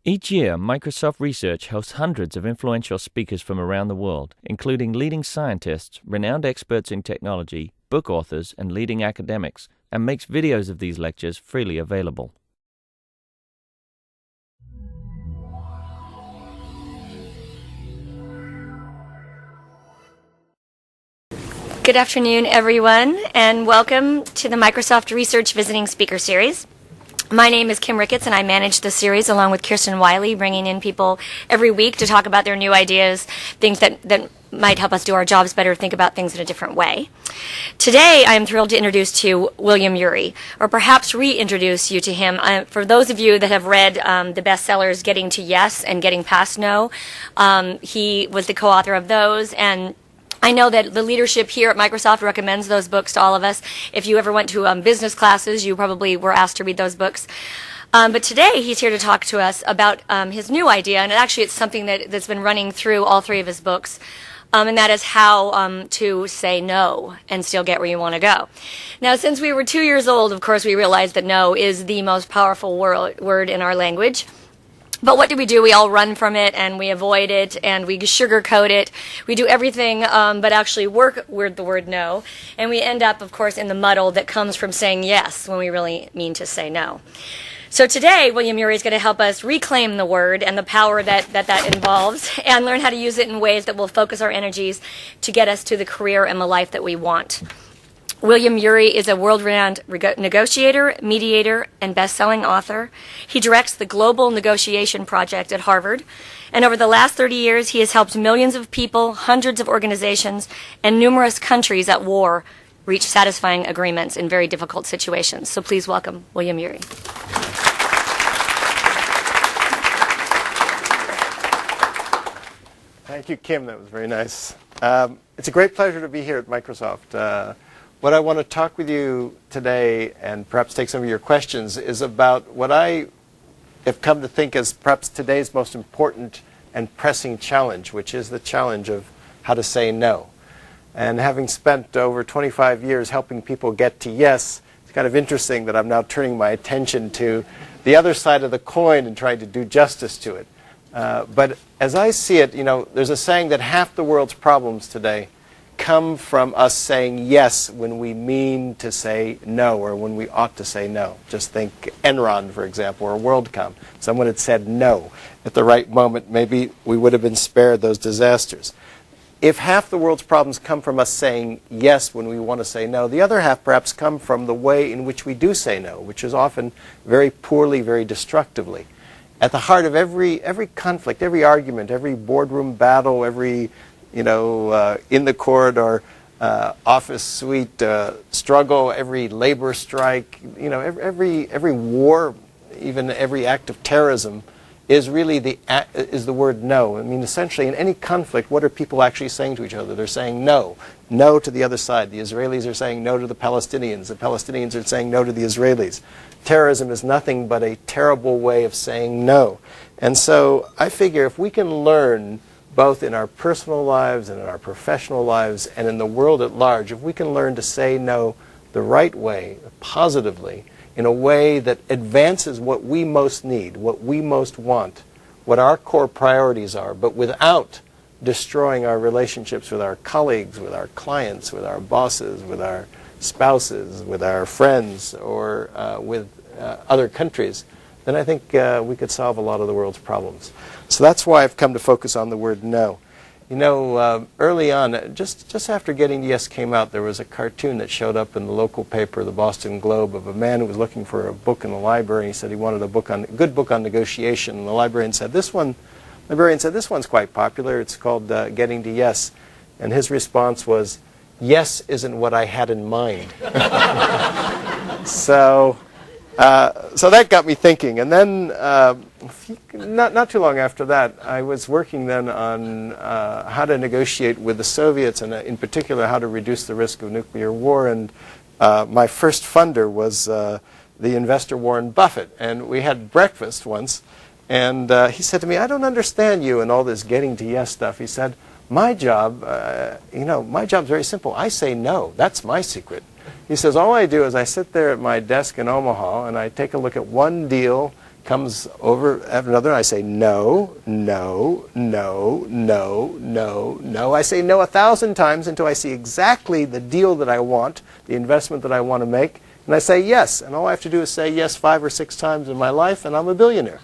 Each year, Microsoft Research hosts hundreds of influential speakers from around the world, including leading scientists, renowned experts in technology, book authors, and leading academics, and makes videos of these lectures freely available. Good afternoon, everyone, and welcome to the Microsoft Research Visiting Speaker Series. My name is Kim Ricketts, and I manage the series along with Kirsten Wiley, bringing in people every week to talk about their new ideas, things that might help us do our jobs better, think about things in a different way. Today, I am thrilled to introduce to you William Ury, or perhaps reintroduce you to him. For those of you that have read the bestsellers Getting to Yes and Getting Past No, he was the co-author of those, and I know that the leadership here at Microsoft recommends those books to all of us. If you ever went to business classes, you probably were asked to read those books. But today, he's here to talk to us about his new idea, and actually it's something that's been running through all three of his books, and that is how to say no and still get where you want to go. Now, since we were 2 years old, of course, we realized that no is the most powerful word in our language. But what do? We all run from it, and we avoid it, and we sugarcoat it. We do everything but actually work with the word no. And we end up, of course, in the muddle that comes from saying yes when we really mean to say no. So today, William Ury is going to help us reclaim the word and the power that involves, and learn how to use it in ways that will focus our energies to get us to the career and the life that we want. William Ury is a world-renowned negotiator, mediator, and best-selling author. He directs the Global Negotiation Project at Harvard. And over the last 30 years, he has helped millions of people, hundreds of organizations, and numerous countries at war reach satisfying agreements in very difficult situations. So please welcome William Ury. Thank you, Kim. That was very nice. It's a great pleasure to be here at Microsoft. What I want to talk with you today, and perhaps take some of your questions, is about what I have come to think as perhaps today's most important and pressing challenge, which is the challenge of how to say no. And having spent over 25 years helping people get to yes, it's kind of interesting that I'm now turning my attention to the other side of the coin and trying to do justice to it. But as I see it, there's a saying that half the world's problems today come from us saying yes when we mean to say no, or when we ought to say no. Just think Enron, for example, or WorldCom. Someone had said no at the right moment, maybe we would have been spared those disasters. If half the world's problems come from us saying yes when we want to say no, the other half perhaps come from the way in which we do say no, which is often very poorly, very destructively. At the heart of every conflict, every argument, every boardroom battle, every in the corridor, office suite struggle, every labor strike, every war, even every act of terrorism, is really the word no. I mean, essentially, in any conflict, what are people actually saying to each other? They're saying no. No to the other side. The Israelis are saying no to the Palestinians. The Palestinians are saying no to the Israelis. Terrorism is nothing but a terrible way of saying no. And so I figure if we can learn, both in our personal lives and in our professional lives and in the world at large, if we can learn to say no the right way, positively, in a way that advances what we most need, what we most want, what our core priorities are, but without destroying our relationships with our colleagues, with our clients, with our bosses, with our spouses, with our friends, or with other countries, then I think we could solve a lot of the world's problems. So that's why I've come to focus on the word no. Early on, just after Getting to Yes came out, there was a cartoon that showed up in the local paper, the Boston Globe, of a man who was looking for a book in the library. He said he wanted a good book on negotiation. And the librarian said, this one's quite popular. It's called Getting to Yes. And his response was, yes isn't what I had in mind. So that got me thinking. And then not too long after that, I was working then on how to negotiate with the Soviets, and in particular how to reduce the risk of nuclear war. And my first funder was the investor Warren Buffett. And we had breakfast once, and he said to me, I don't understand you and all this getting to yes stuff. He said, my job, my job's very simple. I say no. That's my secret. He says, all I do is I sit there at my desk in Omaha and I take a look at one deal comes over after another. I say no, no, no, no, no, no. I say no 1,000 times until I see exactly the deal that I want, the investment that I want to make, and I say yes. And all I have to do is say yes 5 or 6 times in my life, and I'm a billionaire.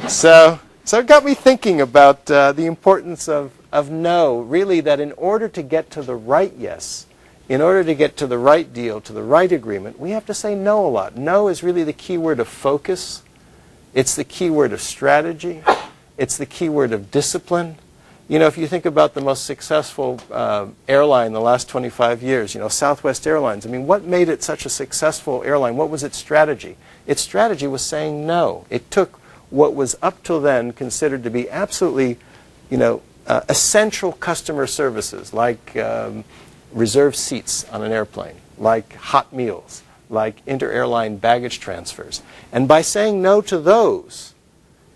So it got me thinking about the importance of no. Really, that in order to get to the right yes, in order to get to the right deal, to the right agreement, we have to say no a lot. No is really the key word of focus. It's the key word of strategy. It's the key word of discipline. You know, if you think about the most successful airline in the last 25 years, you know, Southwest Airlines, I mean, what made it such a successful airline? What was its strategy? Its strategy was saying no. It took what was up till then considered to be absolutely, you know, essential customer services, like reserved seats on an airplane, like hot meals, like inter-airline baggage transfers. And by saying no to those,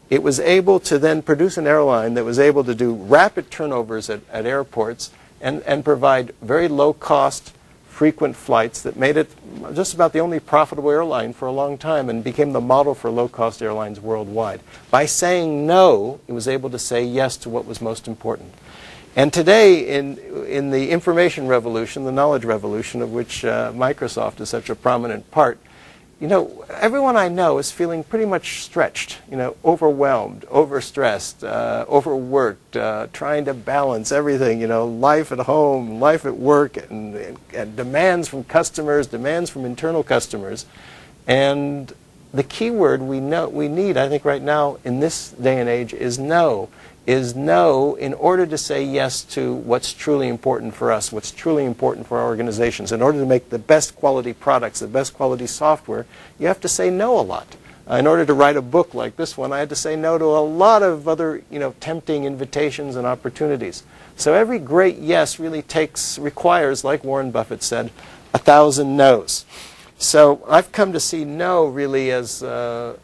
it was able to then produce an airline that was able to do rapid turnovers at airports and provide very low-cost, frequent flights that made it just about the only profitable airline for a long time and became the model for low-cost airlines worldwide. By saying no, it was able to say yes to what was most important. And today, in the information revolution, the knowledge revolution, of which Microsoft is such a prominent part, you know, everyone I know is feeling pretty much stretched, you know, overwhelmed, overstressed, overworked, trying to balance everything, you know, life at home, life at work, and demands from customers, demands from internal customers. And the key word we need, I think, right now in this day and age is no. Is no in order to say yes to what's truly important for us, what's truly important for our organizations. In order to make the best quality products, the best quality software, you have to say no a lot. In order to write a book like this one, I had to say no to a lot of other, you know, tempting invitations and opportunities. So every great yes really requires, like Warren Buffett said, 1,000 no's. So I've come to see no really as the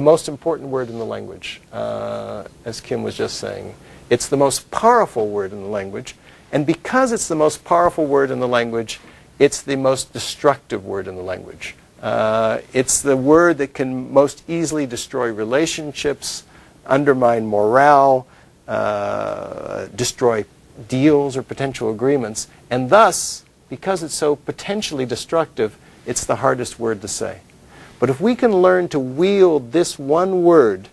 most important word in the language, as Kim was just saying. It's the most powerful word in the language, and because it's the most powerful word in the language, it's the most destructive word in the language. It's the word that can most easily destroy relationships, undermine morale, destroy deals or potential agreements, and thus, because it's so potentially destructive, it's the hardest word to say. But if we can learn to wield this one word,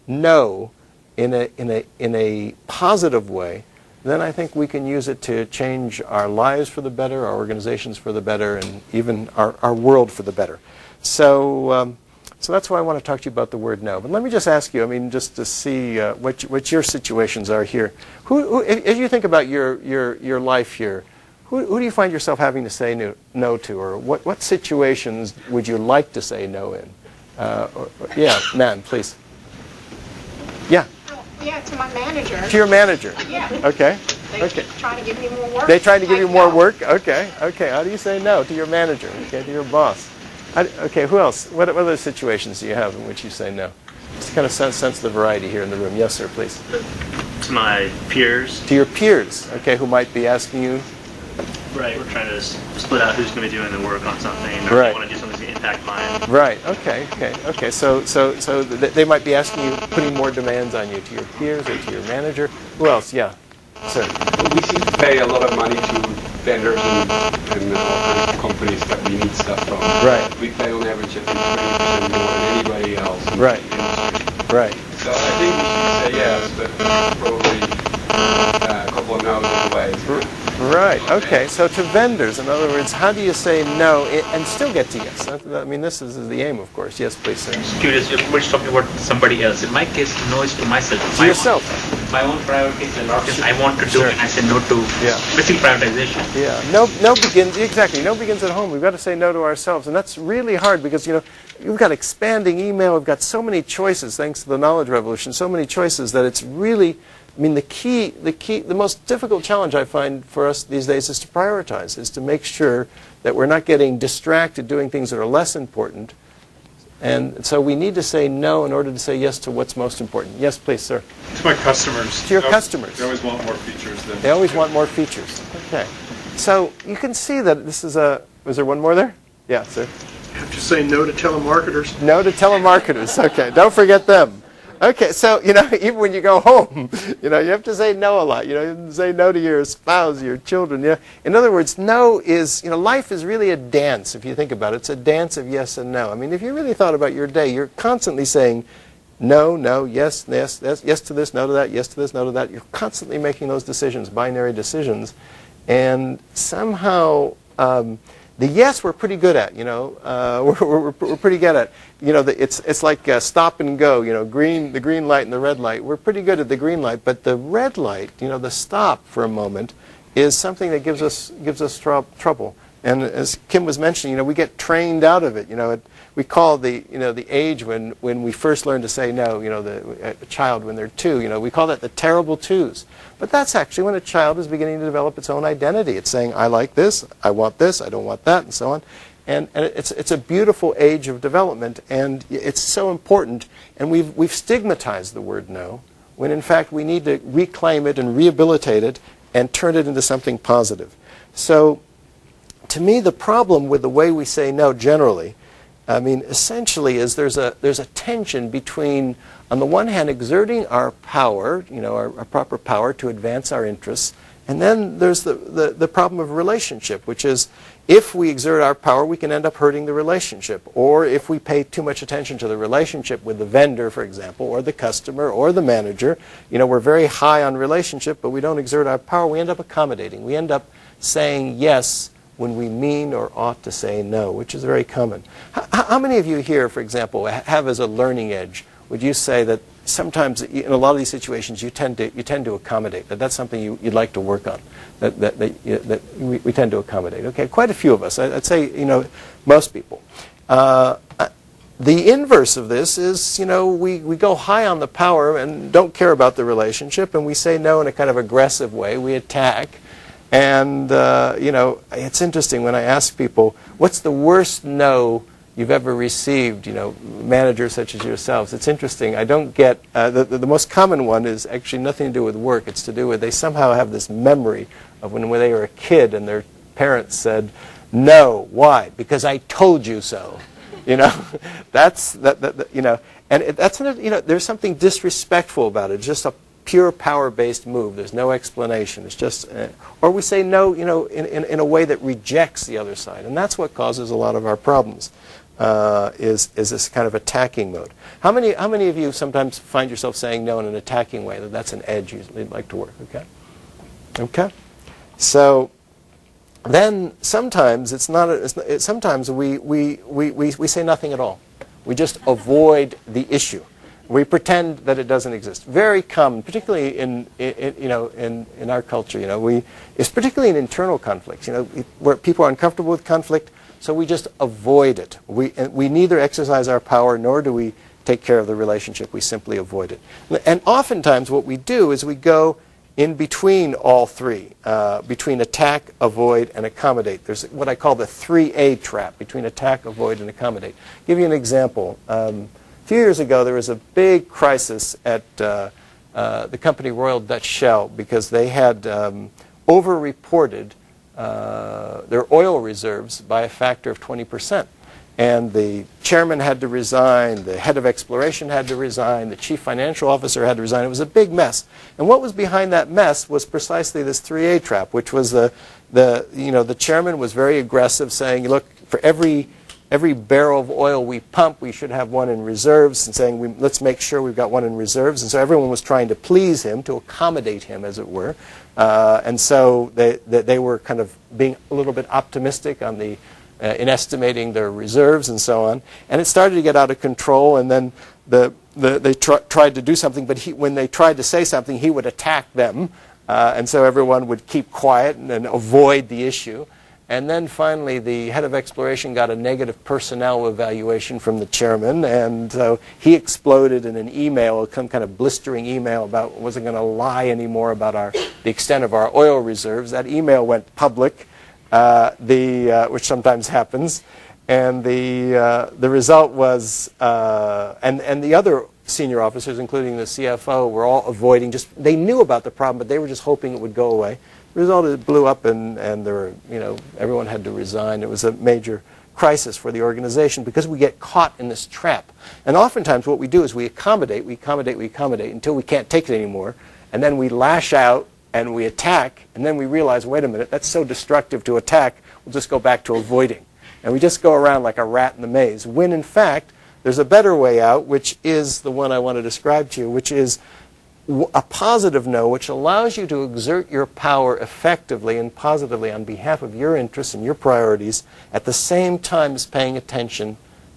no, in a positive way, then I think we can use it to change our lives for the better, our organizations for the better, and even our world for the better. So that's why I want to talk to you about the word no. But let me just ask you, I mean, just to see what your situations are here. As you think about your life here, who do you find yourself having to say no to, or what situations would you like to say no in? Yeah, Nan, please. Yeah. Yeah, to my manager. To your manager. Yeah. Okay. They try to give me more work. They try to give you more work? Okay. Okay. How do you say no to your manager? Okay, to your boss. Okay, who else? What other situations do you have in which you say no? Just kind of sense the variety here in the room. Yes, sir, please. To my peers. To your peers, okay, who might be asking you. Right, we're trying to split out who's going to be doing the work on something, or right. they want to do something to impact mine. Right. Okay. So they might be asking you, putting more demands on you, to your peers or to your manager. Who else? Yeah, sir. We seem to pay a lot of money to vendors and all kinds of companies that we need stuff from. Right. We pay on average, I think, 20% more than anybody else in right. the industry. Right. So I think we should say yes, but probably a couple of no's on the way. Right. Okay. So to vendors, in other words, how do you say no and still get to yes? I mean, this is the aim, of course. Yes, please, sir. I'm just curious. You're talking about somebody else. In my case, no is to myself. To yourself. My own priorities and what I want to do, Sure. and I say no to basic prioritization. Yeah. No begins exactly. No begins at home. We've got to say no to ourselves, and that's really hard because we've got expanding email. We've got so many choices thanks to the knowledge revolution. So many choices that it's really. I mean, the most difficult challenge I find for us these days is to prioritize, is to make sure that we're not getting distracted doing things that are less important. And so we need to say no in order to say yes to what's most important. Yes, please, sir. To my customers. To your customers. They always want more features. They always want more features. Okay. So you can see that this is a... Was there one more there? Yeah, sir. Have To say no to telemarketers. No to telemarketers. Okay, don't forget them. Okay, so, even when you go home, you have to say no a lot. You have to say no to your spouse, your children. In other words, no is, life is really a dance, if you think about it. It's a dance of yes and no. I mean, if you really thought about your day, you're constantly saying no, no, yes, yes, yes, yes to this, no to that, yes to this, no to that. You're constantly making those decisions, binary decisions. And somehow, the yes we're pretty good at, we're pretty good at. It's like stop and go, the green light and the red light. We're pretty good at the green light, but the red light, the stop for a moment, is something that gives us trouble. And as Kim was mentioning, we get trained out of it. We call the age when we first learn to say no, a child when they're 2, we call that the terrible twos. But that's actually when a child is beginning to develop its own identity. It's saying, I like this, I don't want that, and so on. And it's a beautiful age of development, and it's so important. And we've stigmatized the word no, when in fact we need to reclaim it and rehabilitate it and turn it into something positive. So, to me, the problem with the way we say no generally, essentially is there's a tension between, on the one hand, exerting our power, our proper power to advance our interests, and then there's the problem of relationship, which is if we exert our power, we can end up hurting the relationship. Or if we pay too much attention to the relationship with the vendor, for example, or the customer, or the manager, we're very high on relationship, but we don't exert our power, we end up accommodating. We end up saying yes when we mean or ought to say no, which is very common. How many of you here, for example, have as a learning edge, would you say that sometimes in a lot of these situations you tend to accommodate, that's something you'd like to work on, that we tend to accommodate? Okay, quite a few of us. I'd say, most people. The inverse of this is, we go high on the power and don't care about the relationship, and we say no in a kind of aggressive way. We attack. And, it's interesting when I ask people, what's the worst no you've ever received, managers such as yourselves? It's interesting. I don't get, the most common one is actually nothing to do with work. It's to do with they somehow have this memory of when they were a kid and their parents said, no, why? Because I told you so. That's, and that's, there's something disrespectful about it. It's just a pure power-based move. There's no explanation. It's just, or we say no, in a way that rejects the other side, and that's what causes a lot of our problems. Is this kind of attacking mode? How many of you sometimes find yourself saying no in an attacking way? That's an edge you'd like to work. Okay. So then sometimes it's not. Sometimes we say nothing at all. We just avoid the issue. We pretend that it doesn't exist. Very common, particularly in our culture. It's particularly in internal conflicts. Where people are uncomfortable with conflict, so we just avoid it. We neither exercise our power nor do we take care of the relationship. We simply avoid it. And oftentimes, what we do is we go in between all three, between attack, avoid, and accommodate. There's what I call the 3A trap, between attack, avoid, and accommodate. I'll give you an example. A few years ago, there was a big crisis at the company Royal Dutch Shell because they had over-reported their oil reserves by a factor of 20%. And the chairman had to resign, the head of exploration had to resign, the chief financial officer had to resign. It was a big mess. And what was behind that mess was precisely this 3A trap, which was the chairman was very aggressive, saying, look, for every barrel of oil we pump, we should have one in reserves, and saying, let's make sure we've got one in reserves. And so everyone was trying to please him, to accommodate him, as it were. And so they were kind of being a little bit optimistic on in estimating their reserves and so on. And it started to get out of control, and then they tried to do something, but when they tried to say something, he would attack them. And so everyone would keep quiet and avoid the issue. And then finally, the head of exploration got a negative personnel evaluation from the chairman, and so he exploded in an email, some kind of blistering email about wasn't going to lie anymore about the extent of our oil reserves. That email went public, which sometimes happens, and the result was, and the other senior officers, including the CFO, were all avoiding. They knew about the problem, but they were just hoping it would go away. The result is it blew up, and there were, everyone had to resign. It was a major crisis for the organization because we get caught in this trap. And oftentimes what we do is we accommodate until we can't take it anymore, and then we lash out and we attack, and then we realize, wait a minute, that's so destructive to attack, we'll just go back to avoiding. And we just go around like a rat in the maze, when in fact there's a better way out, which is the one I want to describe to you, which is a positive no, which allows you to exert your power effectively and positively on behalf of your interests and your priorities at the same time as paying attention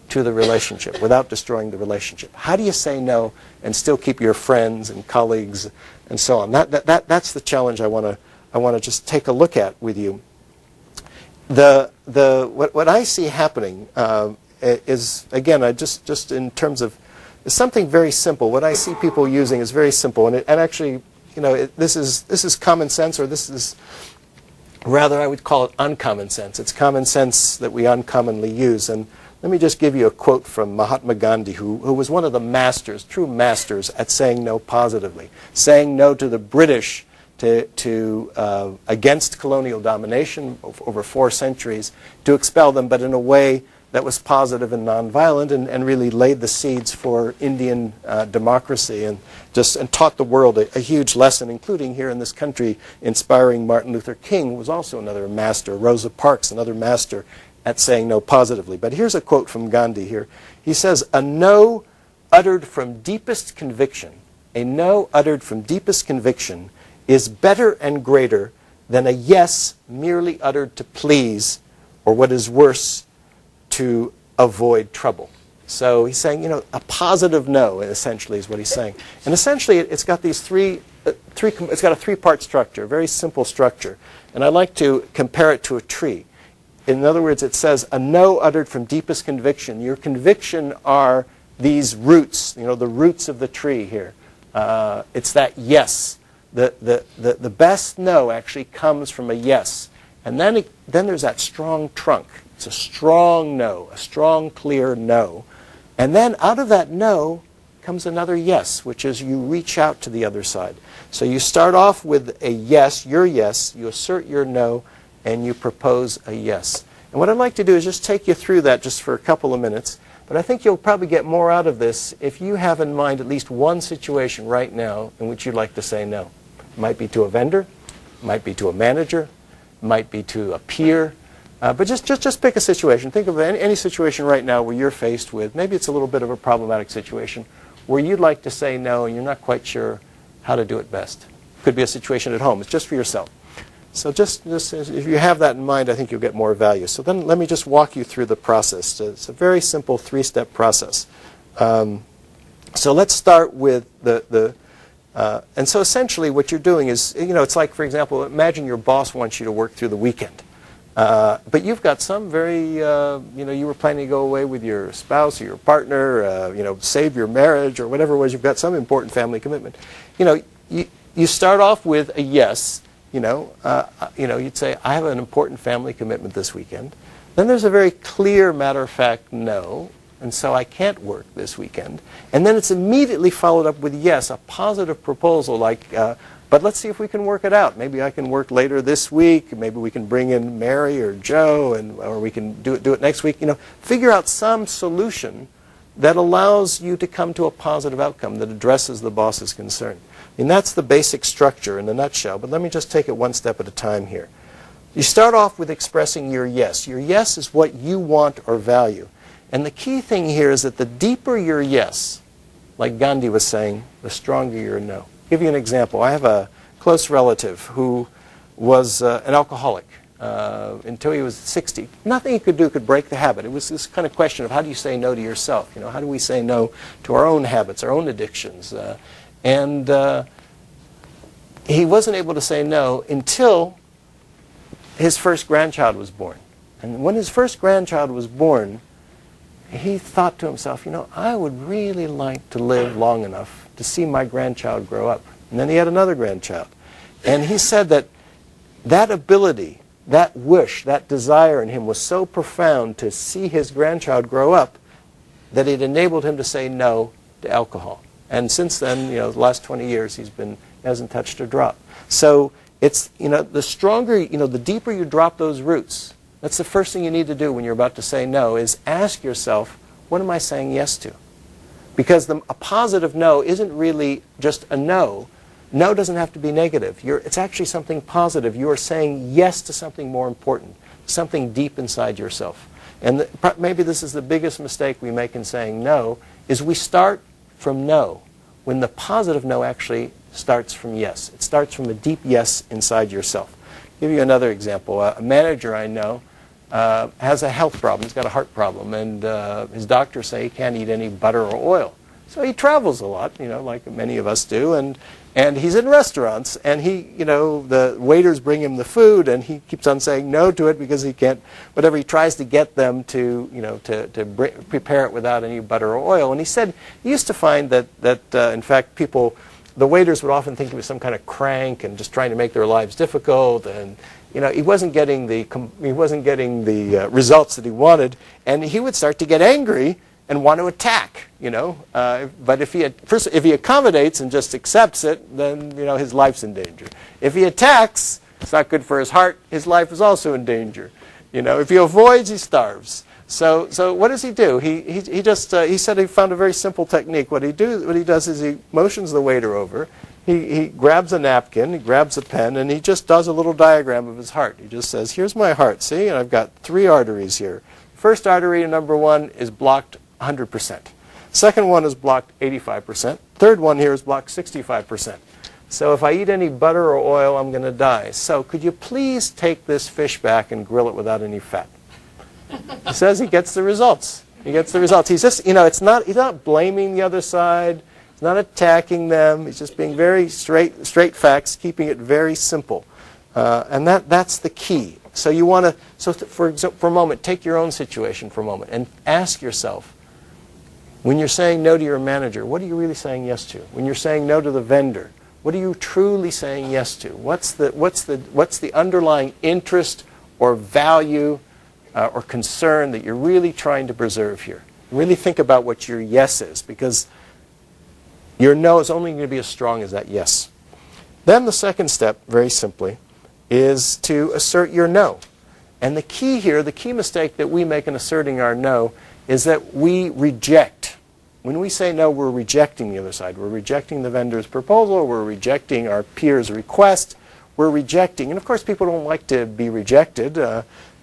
to the relationship without destroying the relationship. How do you say no and still keep your friends and colleagues and so on? That's the challenge I want to just take a look at with you. What I see happening is, again, just in terms of something very simple. What I see people using is very simple, and actually, this is common sense, or this is rather, I would call it uncommon sense. It's common sense that we uncommonly use. And let me just give you a quote from Mahatma Gandhi, who was one of the masters, true masters, at saying no positively, saying no to the British against colonial domination over 4 centuries, to expel them, but in a way that was positive and nonviolent, and really laid the seeds for Indian democracy, and taught the world a huge lesson, including here in this country, inspiring Martin Luther King, who was also another master, Rosa Parks, another master at saying no positively. But here's a quote from Gandhi here. He says, "A no uttered from deepest conviction, a no uttered from deepest conviction is better and greater than a yes merely uttered to please, or what is worse, to avoid trouble." So he's saying, a positive no, essentially, is what he's saying. And essentially, it's got these it's got a 3-part structure, a very simple structure. And I like to compare it to a tree. In other words, it says, a no uttered from deepest conviction. Your conviction are these roots, the roots of the tree here. It's that yes. The best no actually comes from a yes. And then there's that strong trunk. It's a strong no, a strong, clear no. And then out of that no comes another yes, which is you reach out to the other side. So you start off with a yes, your yes, you assert your no, and you propose a yes. And what I'd like to do is just take you through that just for a couple of minutes. But I think you'll probably get more out of this if you have in mind at least one situation right now in which you'd like to say no. It might be to a vendor, it might be to a manager, it might be to a peer. But just pick a situation. Think of any situation right now where you're faced with, maybe it's a little bit of a problematic situation, where you'd like to say no and you're not quite sure how to do it best. Could be a situation at home. It's just for yourself. So just if you have that in mind, I think you'll get more value. So then let me just walk you through the process. It's a very simple 3-step process. So let's start with and so essentially what you're doing is, it's like, for example, imagine your boss wants you to work through the weekend. But you've got some very, you were planning to go away with your spouse or your partner, save your marriage or whatever it was. You've got some important family commitment. You start off with a yes. You'd say, I have an important family commitment this weekend. Then there's a very clear, matter-of-fact no, and so I can't work this weekend. And then it's immediately followed up with yes, a positive proposal like, but let's see if we can work it out. Maybe I can work later this week. Maybe we can bring in Mary or Joe, or we can do it next week. Figure out some solution that allows you to come to a positive outcome that addresses the boss's concern. And that's the basic structure in a nutshell. But let me just take it one step at a time here. You start off with expressing your yes. Your yes is what you want or value. And the key thing here is that the deeper your yes, like Gandhi was saying, the stronger your no. I'll give you an example. I have a close relative who was an alcoholic until he was 60. Nothing he could do could break the habit. It was this kind of question of how do you say no to yourself? How do we say no to our own habits, our own addictions? And he wasn't able to say no until his first grandchild was born. And when his first grandchild was born, he thought to himself, I would really like to live long enough to see my grandchild grow up. And then he had another grandchild. And he said that ability, that wish, that desire in him was so profound to see his grandchild grow up that it enabled him to say no to alcohol. And since then, the last 20 years, he hasn't touched a drop. So it's, the stronger, the deeper you drop those roots, That's the first thing you need to do when you're about to say no, is ask yourself, what am I saying yes to? Because a positive no isn't really just a no. No doesn't have to be negative. It's actually something positive. You are saying yes to something more important, something deep inside yourself. And maybe this is the biggest mistake we make in saying no, is we start from no, when the positive no actually starts from yes. It starts from a deep yes inside yourself. I'll give you another example. A manager I know has a health problem. He's got a heart problem, and his doctors say he can't eat any butter or oil. So he travels a lot, like many of us do, and he's in restaurants, and the waiters bring him the food, and he keeps on saying no to it because he can't. Whatever he tries to get them to prepare it without any butter or oil. And he said he used to find that in fact the waiters would often think he was some kind of crank and just trying to make their lives difficult, and he wasn't getting the results that he wanted, and he would start to get angry and want to attack. But if he accommodates and just accepts it, then his life's in danger. If he attacks, it's not good for his heart. His life is also in danger. If he avoids, he starves. So what does he do? He said he found a very simple technique. What he does is he motions the waiter over. He grabs a napkin, he grabs a pen, and he just does a little diagram of his heart. He just says, here's my heart, see? And I've got 3 arteries here. First artery, number 1, is blocked 100%. Second one is blocked 85%. Third one here is blocked 65%. So if I eat any butter or oil, I'm going to die. So could you please take this fish back and grill it without any fat? He says he gets the results. He gets the results. He's just, he's not blaming the other side. He's not attacking them. He's just being very straight facts, keeping it very simple. And that's the key. So you want to, for a moment, take your own situation for a moment and ask yourself, when you're saying no to your manager, what are you really saying yes to? When you're saying no to the vendor, what are you truly saying yes to? What's the underlying interest or value or concern that you're really trying to preserve here? Really think about what your yes is, because your no is only going to be as strong as that yes. Then the second step, very simply, is to assert your no. And the key here, the key mistake that we make in asserting our no, is that we reject. When we say no, we're rejecting the other side. We're rejecting the vendor's proposal. We're rejecting our peer's request. We're rejecting. And of course, people don't like to be rejected,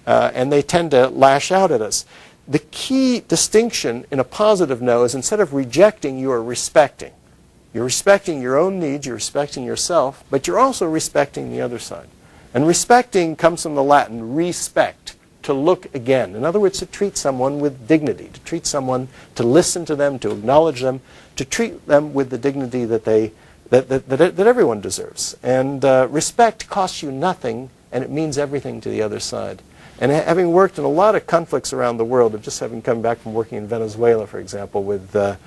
and they tend to lash out at us. The key distinction in a positive no is, instead of rejecting, you are respecting. You're respecting your own needs. You're respecting yourself, but you're also respecting the other side. And respecting comes from the Latin respect, to look again. In other words, to treat someone with dignity, to treat someone, to listen to them, to acknowledge them, to treat them with the dignity that everyone deserves. And respect costs you nothing, and it means everything to the other side. And having worked in a lot of conflicts around the world, of just having come back from working in Venezuela, for example, with the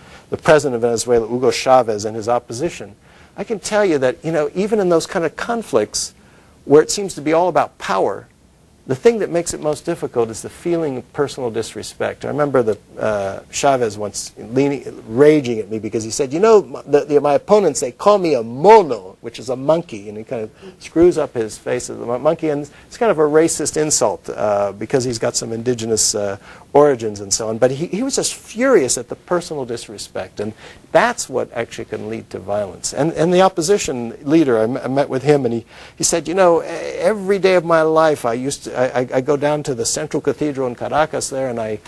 president of Venezuela, Hugo Chavez, and his opposition, I can tell you that even in those kind of conflicts where it seems to be all about power, the thing that makes it most difficult is the feeling of personal disrespect. I remember Chavez once raging at me because he said, my opponents, they call me a mono, which is a monkey, and he kind of screws up his face as a monkey, and it's kind of a racist insult because he's got some indigenous origins and so on. But he was just furious at the personal disrespect, and that's what actually can lead to violence. And the opposition leader, I met with him, and he said, every day of my life I go down to the Central Cathedral in Caracas there, and I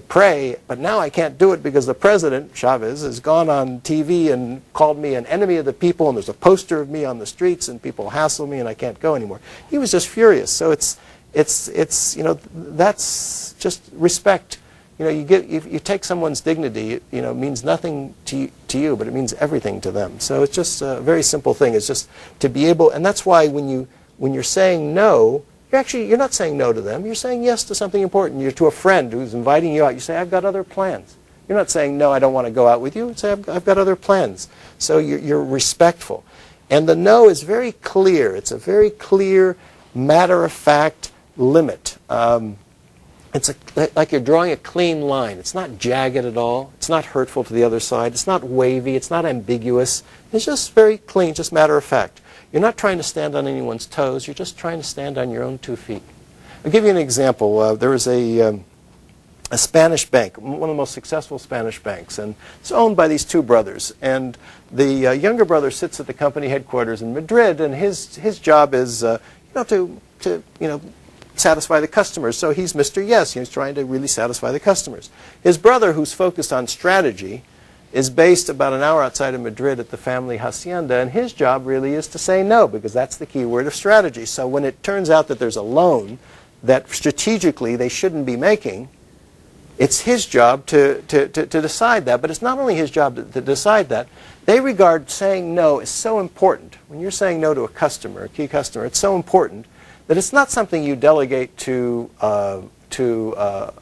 pray, but now I can't do it because the president, Chavez, has gone on TV and called me an enemy of the people, and there's a poster of me on the streets, and people hassle me, and I can't go anymore. He was just furious. So it's that's just respect. You take someone's dignity, it means nothing to you, but it means everything to them. So it's just a very simple thing. It's just to be able, and that's why when you're saying no, you're not saying no to them. You're saying yes to something important. You're to a friend who's inviting you out. You say, I've got other plans. You're not saying, no, I don't want to go out with you. You say, I've got other plans. So you're respectful. And the no is very clear. It's a very clear, matter-of-fact limit. It's like you're drawing a clean line. It's not jagged at all. It's not hurtful to the other side. It's not wavy. It's not ambiguous. It's just very clean, just matter-of-fact. You're not trying to stand on anyone's toes. You're just trying to stand on your own 2 feet. I'll give you an example. There was a Spanish bank, one of the most successful Spanish banks, and it's owned by these two brothers. And the younger brother sits at the company headquarters in Madrid, and his job is to satisfy the customers. So he's Mr. Yes. He's trying to really satisfy the customers. His brother, who's focused on strategy, is based about an hour outside of Madrid at the family hacienda, and his job really is to say no, because that's the key word of strategy. So when it turns out that there's a loan that strategically they shouldn't be making, it's his job to decide that. But it's not only his job to decide that. They regard saying no as so important. When you're saying no to a customer, a key customer, it's so important that it's not something you delegate to a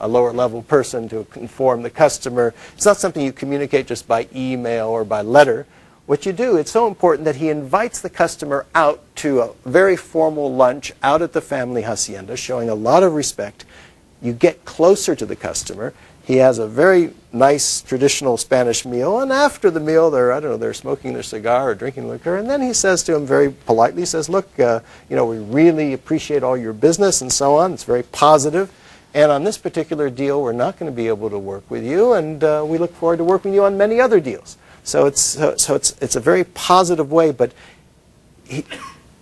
lower level person to inform the customer. It's not something you communicate just by email or by letter. What you do, it's so important that he invites the customer out to a very formal lunch out at the family hacienda, showing a lot of respect. You get closer to the customer. He has a very nice traditional Spanish meal, and after the meal, they're smoking their cigar or drinking liquor, and then he says to him very politely, he says, look, we really appreciate all your business and so on. It's very positive. And on this particular deal, we're not going to be able to work with you, and we look forward to working with you on many other deals. So it's a very positive way, but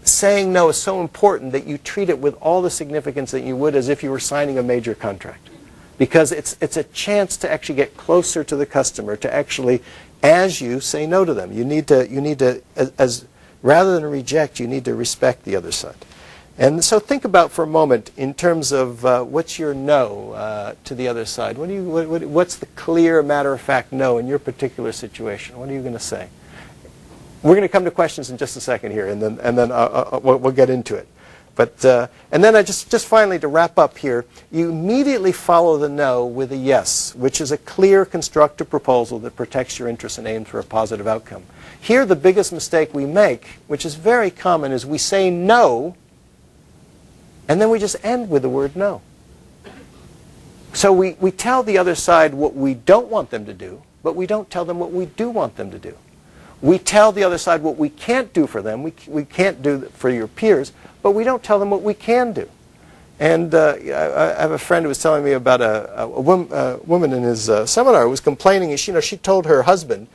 saying no is so important that you treat it with all the significance that you would as if you were signing a major contract. Because it's a chance to actually get closer to the customer, to actually, as you say no to them. You need to as rather than reject, you need to respect the other side. And so think about for a moment in terms of what's your no to the other side. What's the clear, matter-of-fact no in your particular situation? What are you going to say? We're going to come to questions in just a second here, and then we'll get into it. But and then I just finally to wrap up here, you immediately follow the no with a yes, which is a clear, constructive proposal that protects your interests and aims for a positive outcome. Here, the biggest mistake we make, which is very common, is we say no, and then we just end with the word no. So we tell the other side what we don't want them to do, but we don't tell them what we do want them to do. We tell the other side what we can't do for them, we can't do for your peers, but we don't tell them what we can do. And I have a friend who was telling me about a woman in his seminar who was complaining, and she told her husband,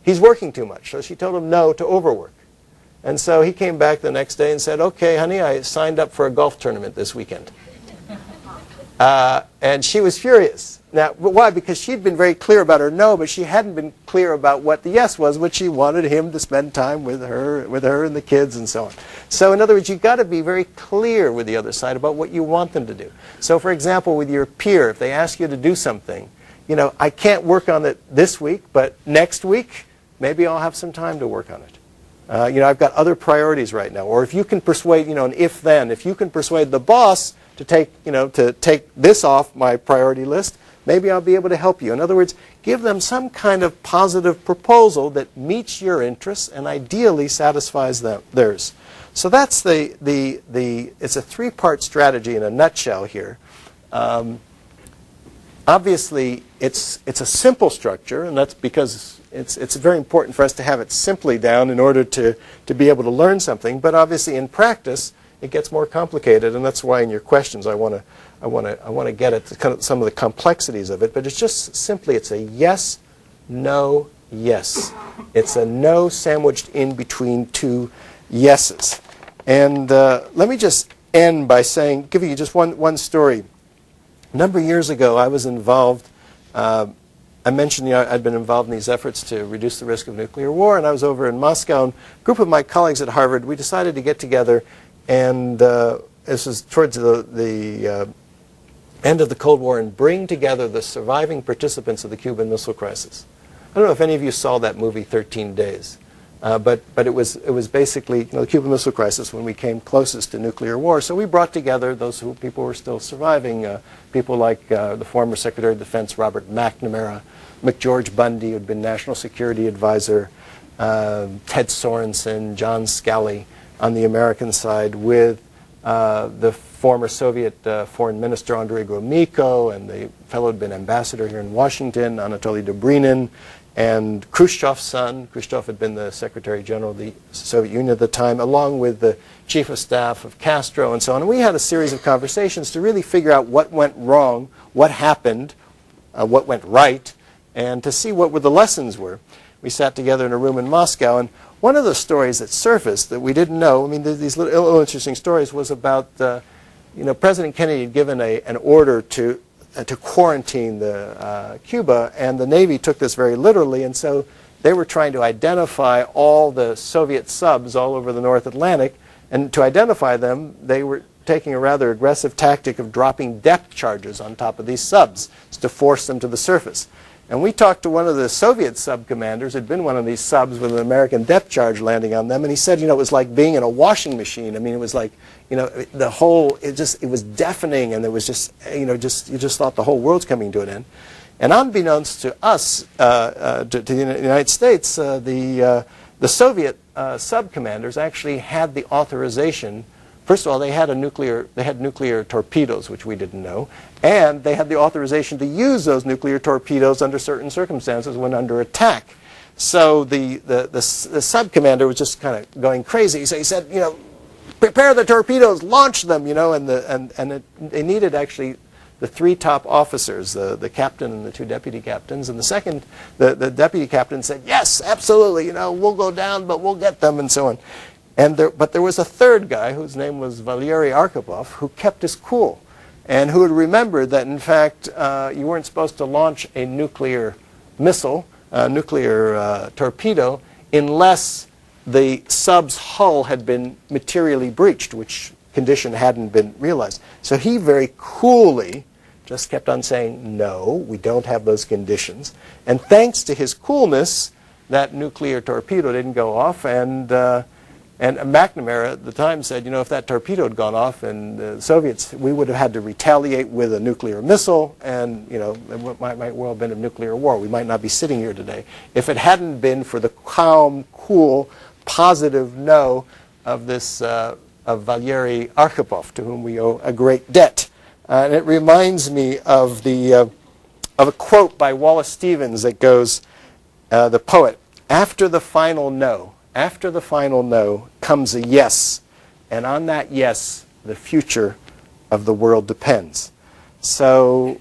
he's working too much, so she told him no to overwork. And so he came back the next day and said, okay, honey, I signed up for a golf tournament this weekend. And she was furious. Now, why? Because she'd been very clear about her no, but she hadn't been clear about what the yes was, which she wanted him to spend time with her and the kids and so on. So in other words, you've got to be very clear with the other side about what you want them to do. So for example, with your peer, if they ask you to do something, I can't work on it this week, but next week, maybe I'll have some time to work on it. I've got other priorities right now. Or if you can persuade, an if-then, if you can persuade the boss to take this off my priority list, maybe I'll be able to help you. In other words, give them some kind of positive proposal that meets your interests and ideally satisfies theirs. So that's it's a three-part strategy in a nutshell here. Obviously, it's a simple structure, and that's because it's very important for us to have it simply down in order to be able to learn something. But obviously, in practice, it gets more complicated, and that's why in your questions I want to get at some of the complexities of it. But it's just simply it's a yes, no, yes. It's a no sandwiched in between two yeses. And let me just end by giving you just one story. A number of years ago, I was involved. I mentioned I'd been involved in these efforts to reduce the risk of nuclear war, and I was over in Moscow. And a group of my colleagues at Harvard, we decided to get together, and this was towards the end of the Cold War, and bring together the surviving participants of the Cuban Missile Crisis. I don't know if any of you saw that movie, 13 Days. But it was basically the Cuban Missile Crisis when we came closest to nuclear war. So we brought together those people who were still surviving, people like the former Secretary of Defense Robert McNamara, McGeorge Bundy, who had been National Security Advisor, Ted Sorensen, John Scali on the American side, with the former Soviet Foreign Minister Andrei Gromyko and the fellow who had been ambassador here in Washington, Anatoly Dobrinin, and Khrushchev's son. Khrushchev had been the Secretary General of the Soviet Union at the time, along with the Chief of Staff of Castro and so on. And we had a series of conversations to really figure out what went wrong, what happened, what went right, and to see what the lessons were. We sat together in a room in Moscow, and one of the stories that surfaced that we didn't know, I mean, these little interesting stories, was about, President Kennedy had given an order to quarantine Cuba, and the Navy took this very literally, and so they were trying to identify all the Soviet subs all over the North Atlantic, and to identify them, they were taking a rather aggressive tactic of dropping depth charges on top of these subs to force them to the surface. And we talked to one of the Soviet sub commanders, who'd been one of these subs with an American depth charge landing on them, and he said, it was like being in a washing machine. I mean, it was like, the whole, it was deafening, and there was just, you just thought the whole world's coming to an end. And unbeknownst to us, to the United States, the Soviet sub commanders actually had the authorization. First of all, they had nuclear torpedoes, which we didn't know, and they had the authorization to use those nuclear torpedoes under certain circumstances when under attack. So the sub commander was just kind of going crazy. So he said, prepare the torpedoes, launch them, they needed actually the three top officers, the captain and the two deputy captains, and the deputy captain said, yes, absolutely, we'll go down, but we'll get them, and so on. But there was a third guy whose name was Valery Arkhipov, who kept his cool and who had remembered that, in fact, you weren't supposed to launch a nuclear missile, nuclear torpedo, unless the sub's hull had been materially breached, which condition hadn't been realized. So he very coolly just kept on saying, no, we don't have those conditions. And thanks to his coolness, that nuclear torpedo didn't go off, and McNamara at the time said, if that torpedo had gone off and the Soviets, we would have had to retaliate with a nuclear missile, and there might well have been a nuclear war. We might not be sitting here today if it hadn't been for the calm, cool, positive no of this of Valery Arkhipov, to whom we owe a great debt. And it reminds me of a quote by Wallace Stevens that goes, the poet, after the final no comes a yes, and on that yes, the future of the world depends. So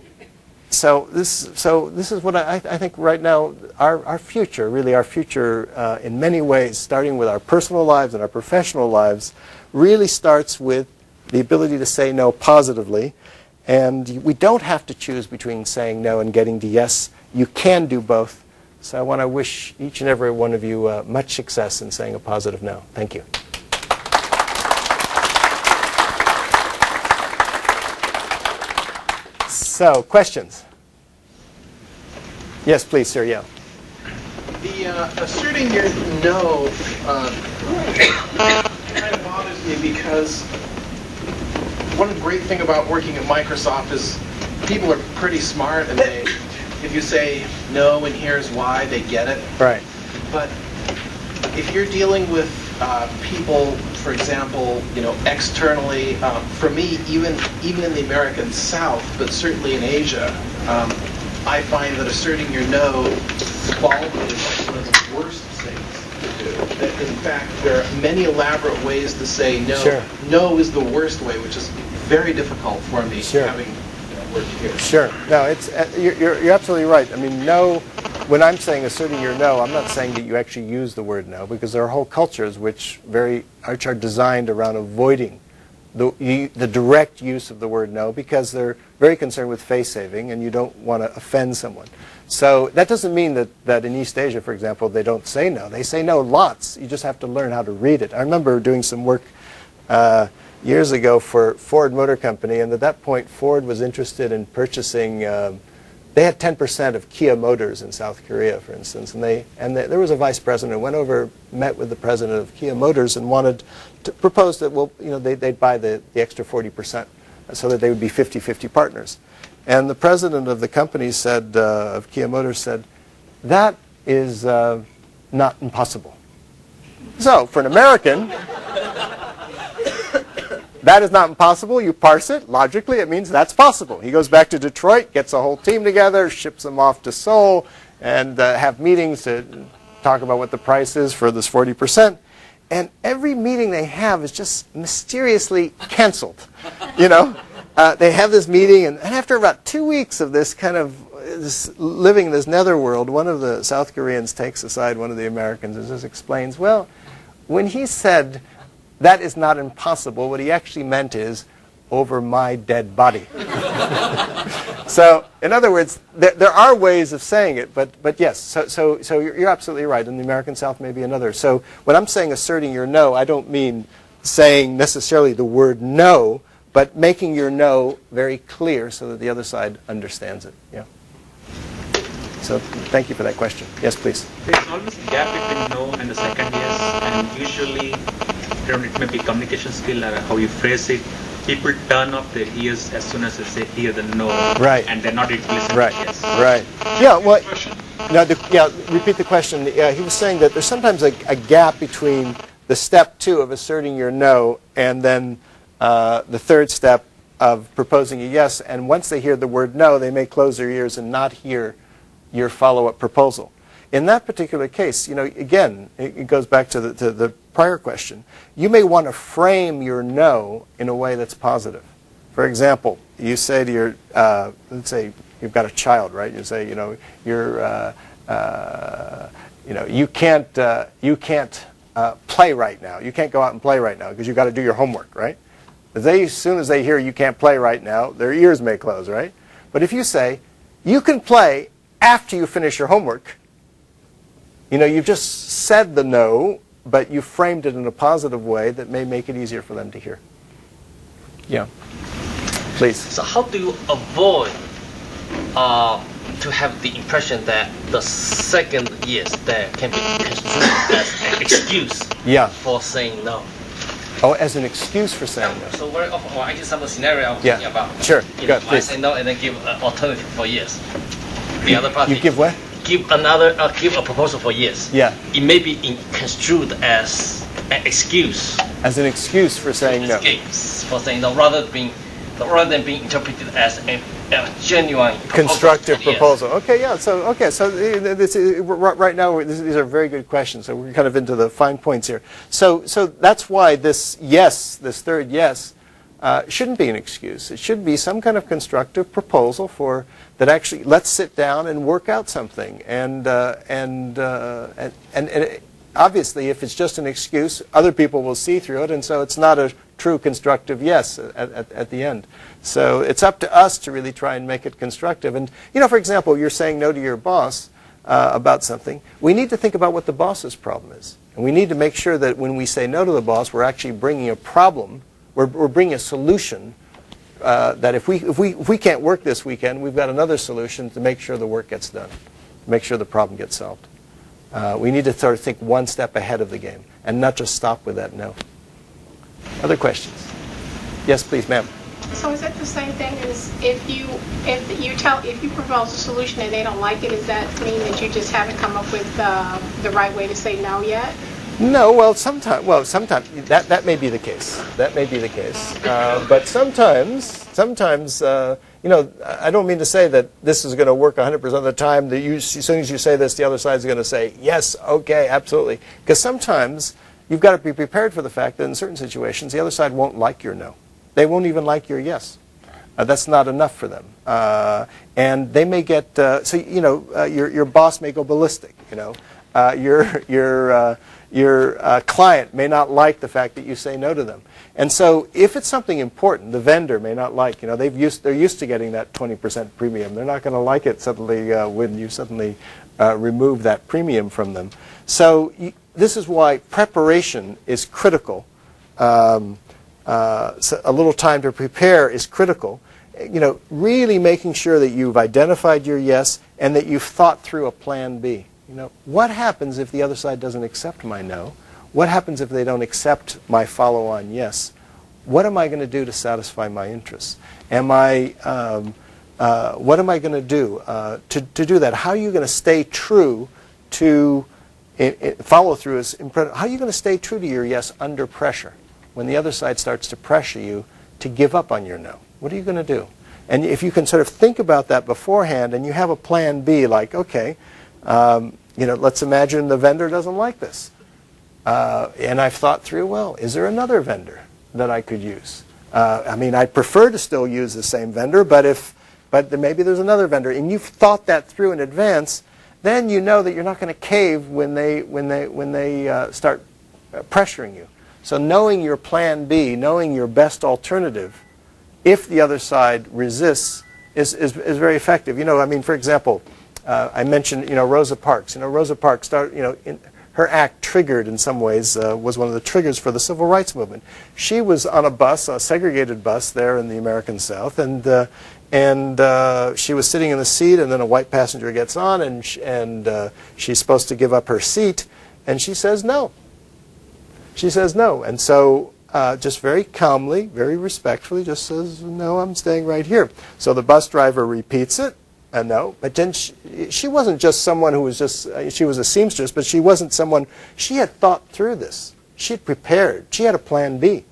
this is what I think right now our future, really our future in many ways, starting with our personal lives and our professional lives, really starts with the ability to say no positively. And we don't have to choose between saying no and getting to yes. You can do both. So I want to wish each and every one of you much success in saying a positive no. Thank you. So, questions? Yes, please, sir. Yeah. The asserting your no kind of bothers me because one great thing about working at Microsoft is people are pretty smart, and if you say no and here's why, they get it. Right. But if you're dealing with people, for example, externally, for me, even in the American South, but certainly in Asia, I find that asserting your no baldly is one of the worst things to do. That in fact, there are many elaborate ways to say no. Sure. No is the worst way, which is very difficult for me, sure, having worked here. Sure. No, it's you're absolutely right. I mean, no. When I'm saying asserting your no, I'm not saying that you actually use the word no, because there are whole cultures which are designed around avoiding the direct use of the word no, because they're very concerned with face saving, and you don't want to offend someone. So that doesn't mean that in East Asia, for example, they don't say no. They say no lots. You just have to learn how to read it. I remember doing some work years ago for Ford Motor Company, and at that point Ford was interested in purchasing, they had 10% of Kia Motors in South Korea, for instance, and there was a vice president who went over, met with the president of Kia Motors, and wanted to propose that, well, they'd buy the extra 40% so that they would be 50-50 partners. And the president of the company said, of Kia Motors said, that is not impossible. So for an American, that is not impossible. You parse it. Logically, it means that's possible. He goes back to Detroit, gets a whole team together, ships them off to Seoul, and have meetings to talk about what the price is for this 40%. And every meeting they have is just mysteriously canceled. They have this meeting, and after about 2 weeks of this kind of living in this netherworld, one of the South Koreans takes aside one of the Americans and just explains, well, when he said that is not impossible, what he actually meant is over my dead body. So, in other words, there are ways of saying it, but yes, so you're absolutely right. In the American South, maybe another. So when I'm saying asserting your no, I don't mean saying necessarily the word no, but making your no very clear so that the other side understands it. Yeah. So thank you for that question. Yes, please. There's always a gap between no and the second yes, and usually, it may be communication skill or how you phrase it. People turn off their ears as soon as they hear the no, right, and they're not able to listen right. to yes. Right. Yeah. Well. Now, repeat the question. He was saying that there's sometimes a gap between the step 2 of asserting your no and then the third step of proposing a yes. And once they hear the word no, they may close their ears and not hear your follow-up proposal. In that particular case, again, it goes back to the prior question. You may want to frame your no in a way that's positive. For example, you say to your, let's say you've got a child, right? You say, you can't play right now. You can't go out and play right now because you've got to do your homework, right? As soon as they hear you can't play right now, their ears may close, right? But if you say, you can play after you finish your homework, you've just said the no, but you framed it in a positive way that may make it easier for them to hear. Yeah. Please. So how do you avoid to have the impression that the second yes there can be construed as an excuse for saying no? Oh, as an excuse for saying no. So very often, I give some scenario I'm thinking about. Sure. I say no and then give an alternative for yes. The other party. You give what? Give a proposal for yes. Yeah. It may be construed as an excuse. As an excuse for saying no. For saying no, rather than being interpreted as a genuine constructive proposal. Yes. Okay, yeah. So right now these are very good questions. So we're kind of into the fine points here. So that's why this third yes, shouldn't be an excuse. It should be some kind of constructive proposal for that. Actually, let's sit down and work out something. And obviously, if it's just an excuse, other people will see through it, and so it's not a true constructive yes at the end. So it's up to us to really try and make it constructive. And for example, you're saying no to your boss about something. We need to think about what the boss's problem is, and we need to make sure that when we say no to the boss, we're actually bringing a problem. We're bringing a solution. That if we can't work this weekend, we've got another solution to make sure the work gets done, make sure the problem gets solved. We need to sort of think one step ahead of the game and not just stop with that no. Other questions? Yes, please, ma'am. So is that the same thing as if you propose a solution and they don't like it? Does that mean that you just haven't come up with the right way to say no yet? No, well, sometimes that may be the case. That may be the case. But sometimes, I don't mean to say that this is going to work 100% of the time. That as soon as you say this, the other side is going to say yes, okay, absolutely. Because sometimes you've got to be prepared for the fact that in certain situations, the other side won't like your no. They won't even like your yes. That's not enough for them, and they may get your boss may go ballistic. Your client may not like the fact that you say no to them. And so if it's something important, the vendor may not like, they're used to getting that 20% premium. They're not going to like it suddenly when you suddenly remove that premium from them. So this is why preparation is critical. So a little time to prepare is critical. Really making sure that you've identified your yes and that you've thought through a plan B. What happens if the other side doesn't accept my no? What happens if they don't accept my follow-on yes? What am I going to do to satisfy my interests? What am I going to do to do that? How are you going to stay true to follow through? How are you going to stay true to your yes under pressure when the other side starts to pressure you to give up on your no? What are you going to do? And if you can sort of think about that beforehand and you have a plan B, like, okay, Let's imagine the vendor doesn't like this. And I've thought through, well, is there another vendor that I could use? I'd prefer to still use the same vendor, but maybe there's another vendor. And you've thought that through in advance, then you know that you're not going to cave when they start pressuring you. So knowing your plan B, knowing your best alternative, if the other side resists, is very effective. For example, I mentioned Rosa Parks. Rosa Parks started. Her act triggered in some ways was one of the triggers for the civil rights movement. She was on a bus, a segregated bus there in the American South, and she was sitting in the seat, and then a white passenger gets on, and she's supposed to give up her seat, and she says no. She says no, and so just very calmly, very respectfully, just says, no, I'm staying right here. So the bus driver repeats it, no, but then she wasn't just someone who was she was a seamstress, but she wasn't someone, she had thought through this. She had prepared. She had a plan B.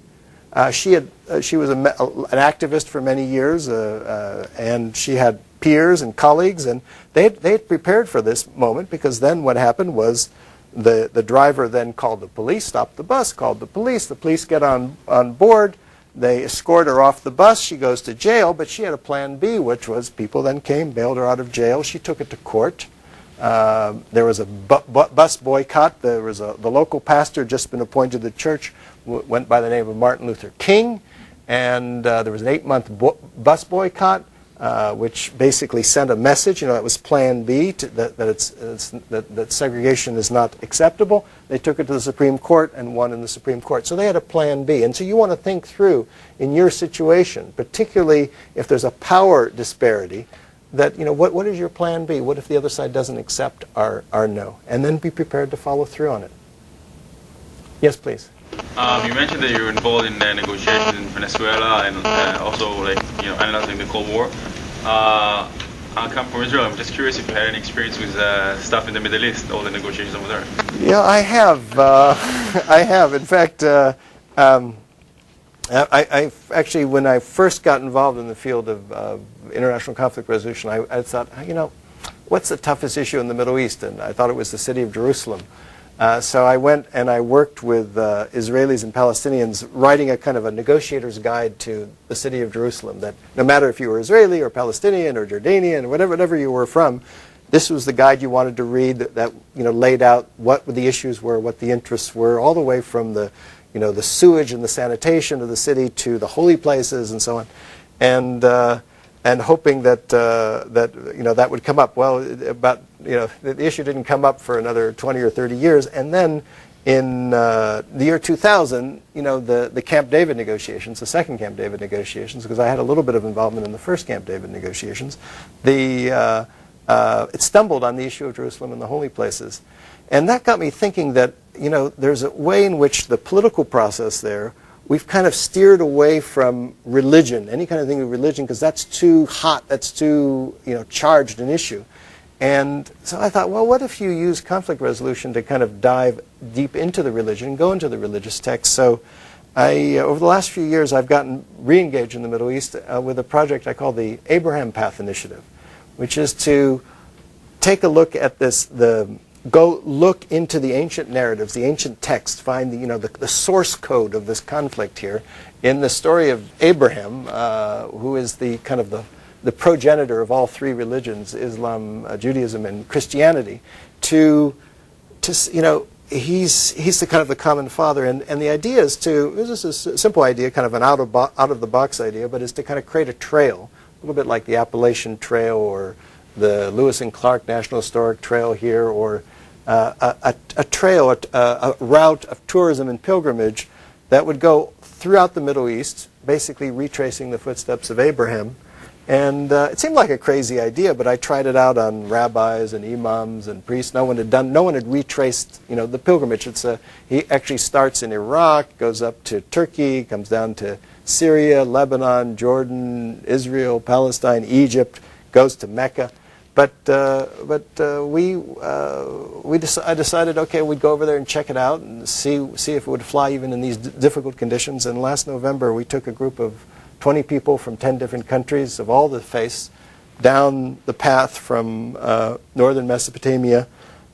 She was an activist for many years, and she had peers and colleagues, and they had prepared for this moment, because then what happened was the driver then called the police, stopped the bus, called the police get on board, they escort her off the bus, she goes to jail, but she had a plan B, which was people then came, bailed her out of jail, she took it to court. There was a bus boycott. There was the local pastor just been appointed to the church, went by the name of Martin Luther King, and there was an 8-month bus boycott, which basically sent a message. That was Plan B, that segregation is not acceptable. They took it to the Supreme Court and won in the Supreme Court. So they had a Plan B, and so you want to think through in your situation, particularly if there's a power disparity, that what is your plan B? What if the other side doesn't accept our no? And then be prepared to follow through on it. Yes, please. You mentioned that you were involved in negotiations in Venezuela and also analyzing the Cold War. I come from Israel. I'm just curious if you had any experience with stuff in the Middle East, all the negotiations over there. Yeah, I have. I have. In fact, I actually, when I first got involved in the field of international conflict resolution, I thought, what's the toughest issue in the Middle East? And I thought it was the city of Jerusalem. So I went and I worked with Israelis and Palestinians, writing a kind of a negotiator's guide to the city of Jerusalem, that no matter if you were Israeli or Palestinian or Jordanian or whatever you were from, this was the guide you wanted to read that laid out what the issues were, what the interests were, all the way from the sewage and the sanitation of the city to the holy places and so on, and hoping that that would come up. Well, the issue didn't come up for another 20 or 30 years, and then in the year 2000, the Camp David negotiations, the second Camp David negotiations, because I had a little bit of involvement in the first Camp David negotiations, it stumbled on the issue of Jerusalem and the holy places, and that got me thinking that there's a way in which the political process there, we've kind of steered away from religion, any kind of thing with religion, because that's too hot, that's too charged an issue. And so I thought, well, what if you use conflict resolution to kind of dive deep into the religion, go into the religious text? So over the last few years, I've gotten re-engaged in the Middle East with a project I call the Abraham Path Initiative, which is to take a look at go look into the ancient narratives, the ancient texts, find the source code of this conflict here in the story of Abraham, who is the kind of the progenitor of all three religions, Islam, Judaism, and Christianity. He's the kind of the common father, and the idea is this is a simple idea, kind of an out of the box idea, but is to kind of create a trail, a little bit like the Appalachian Trail or the Lewis and Clark National Historic Trail here, or a trail, a route of tourism and pilgrimage that would go throughout the Middle East, basically retracing the footsteps of Abraham. And it seemed like a crazy idea, but I tried it out on rabbis and imams and priests. No one had retraced, the pilgrimage. He actually starts in Iraq, goes up to Turkey, comes down to Syria, Lebanon, Jordan, Israel, Palestine, Egypt, goes to Mecca. I decided, okay, we'd go over there and check it out and see if it would fly even in these difficult conditions. And last November, we took a group of 20 people from 10 different countries of all the faiths, down the path from northern Mesopotamia,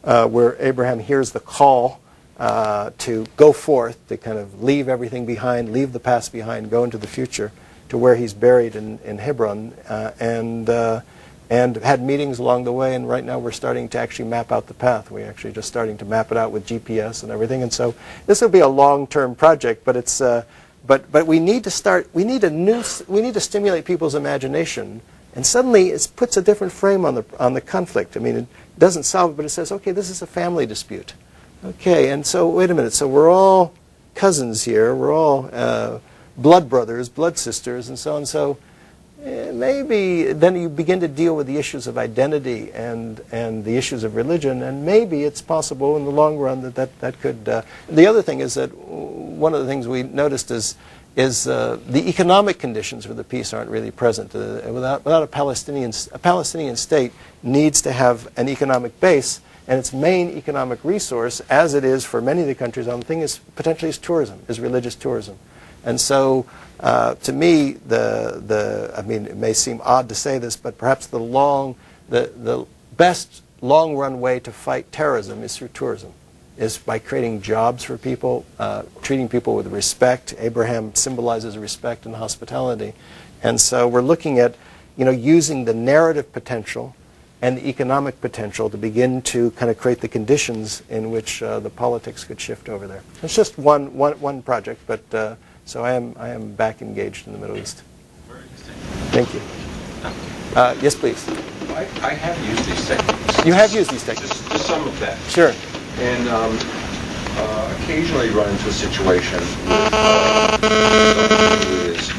where Abraham hears the call to go forth, to kind of leave everything behind, leave the past behind, go into the future, to where he's buried in Hebron, and had meetings along the way. And right now we're starting to actually map out the path. We're actually just starting to map it out with GPS and everything. And so this will be a long-term project, but it's but we need to start. We need to stimulate people's imagination. And suddenly it puts a different frame on the conflict. I mean, it doesn't solve it, but it says, okay, this is a family dispute. Okay, and so wait a minute. So we're all cousins here. We're all blood brothers, blood sisters, and so on. So maybe then you begin to deal with the issues of identity and the issues of religion, and maybe it's possible in the long run that could. The other thing is that one of the things we noticed is the economic conditions for the peace aren't really present. Without a Palestinian state needs to have an economic base, and its main economic resource, as it is for many of the countries on the thing, is potentially tourism, is religious tourism. And so, to me, I mean, it may seem odd to say this, but perhaps the best long-run way to fight terrorism is through tourism, is by creating jobs for people, treating people with respect. Abraham symbolizes respect and hospitality. And so we're looking at, using the narrative potential and the economic potential to begin to kind of create the conditions in which the politics could shift over there. It's just one project, but so I am back engaged in the Middle East. Very interesting. Thank you. Yes, please. I have used these techniques. You have used these techniques? Just some of them. Sure. And occasionally run into a situation with someone who is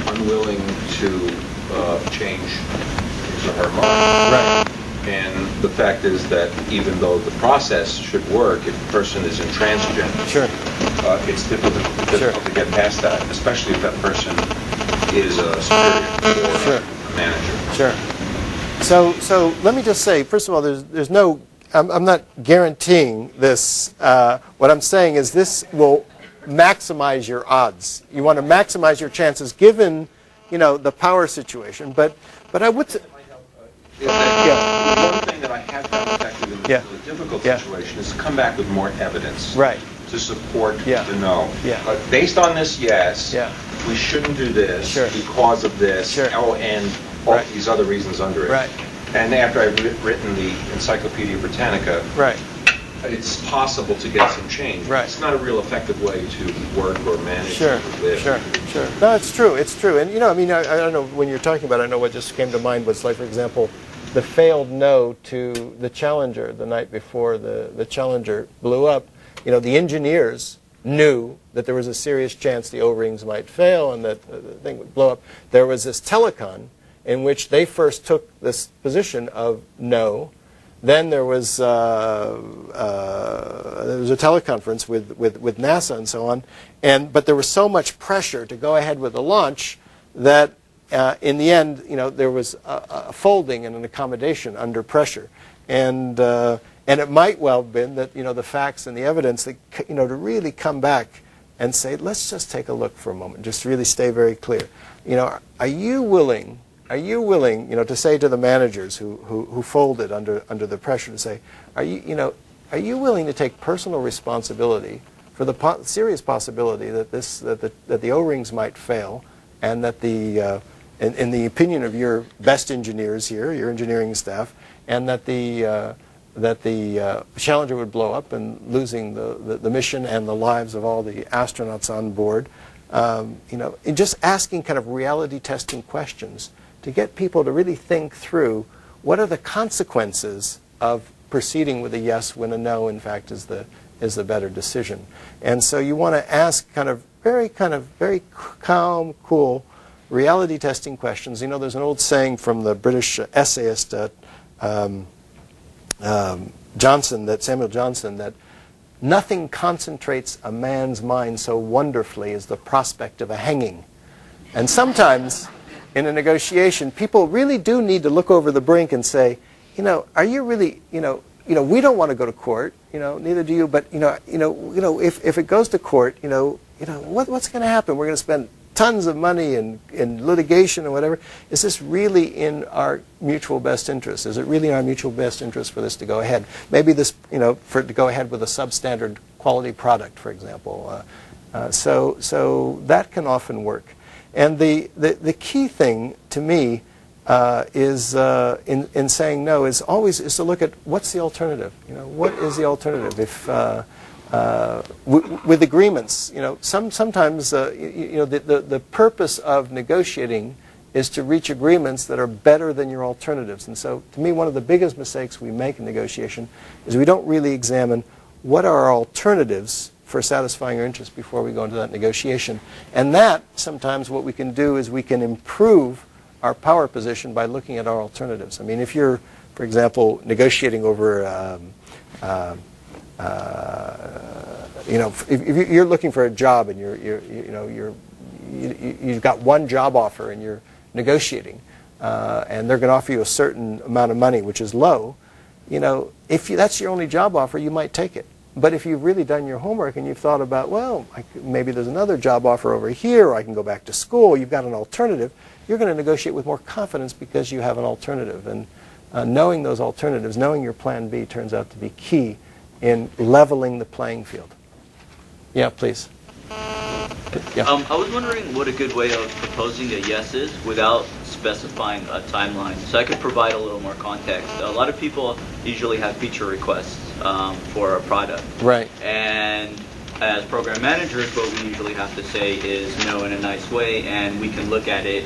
unwilling to change his or her mind. Right. And the fact is that even though the process should work, if the person is intransigent, sure, it's difficult to get past that, especially if that person is a superior or a manager. Sure. So let me just say, first of all, there's no. I'm not guaranteeing this. What I'm saying is this will maximize your odds. You want to maximize your chances, given the power situation. But I would. One thing that I have found effective in a difficult situation is to come back with more evidence to support the no. Based on this, yes, we shouldn't do this because of this, and all these other reasons under it. Right. And after I've written the Encyclopedia Britannica, it's possible to get some change. Right. It's not a real effective way to work or manage or live. Sure. No, it's true. And I mean, I don't know, when you're talking about it, I know what just came to mind was, like, for example, the failed no to the Challenger the night before the Challenger blew up. The engineers knew that there was a serious chance the O-rings might fail and that the thing would blow up. There was this telecon in which they first took this position of no. Then there was a teleconference with NASA and so on, but there was so much pressure to go ahead with the launch that in the end, there was a folding and an accommodation under pressure, and it might well have been that the facts and the evidence that to really come back and say, let's just take a look for a moment, just really stay very clear. Are you willing? Are you willing, to say to the managers who folded under the pressure, to say, are you willing to take personal responsibility for the serious possibility that that the O-rings might fail, and that in the opinion of your best engineers here, your engineering staff, and that the Challenger would blow up and losing the mission and the lives of all the astronauts on board, and just asking kind of reality testing questions to get people to really think through what are the consequences of proceeding with a yes when a no, in fact, is the better decision. And so you want to ask very calm, cool, reality testing questions. There's an old saying from the British essayist Samuel Johnson, that nothing concentrates a man's mind so wonderfully as the prospect of a hanging. And sometimes in a negotiation, people really do need to look over the brink and say, are you really, we don't want to go to court, neither do you, but if it goes to court, what's going to happen? We're going to spend tons of money in litigation and whatever. Is this really in our mutual best interest? Is it really in our mutual best interest for this to go ahead? Maybe this, for it to go ahead with a substandard quality product, for example. So that can often work. And the key thing to me is in saying no is always to look at what's the alternative. What is the alternative? If with agreements, sometimes the purpose of negotiating is to reach agreements that are better than your alternatives. And so, to me, one of the biggest mistakes we make in negotiation is we don't really examine what are our alternatives for satisfying our interests before we go into that negotiation. And that, sometimes what we can do is we can improve our power position by looking at our alternatives. I mean, if you're, for example, negotiating over, if you're looking for a job and you've got one job offer and you're negotiating, and they're going to offer you a certain amount of money, which is low, if that's your only job offer, you might take it. But if you've really done your homework and you've thought about, well, maybe there's another job offer over here, or I can go back to school, you've got an alternative, you're going to negotiate with more confidence because you have an alternative. And knowing those alternatives, knowing your plan B turns out to be key in leveling the playing field. Yeah, please. Yeah. I was wondering what a good way of proposing a yes is without specifying a timeline. So I could provide a little more context. A lot of people usually have feature requests for a product. Right. And as program managers, what we usually have to say is no in a nice way, and we can look at it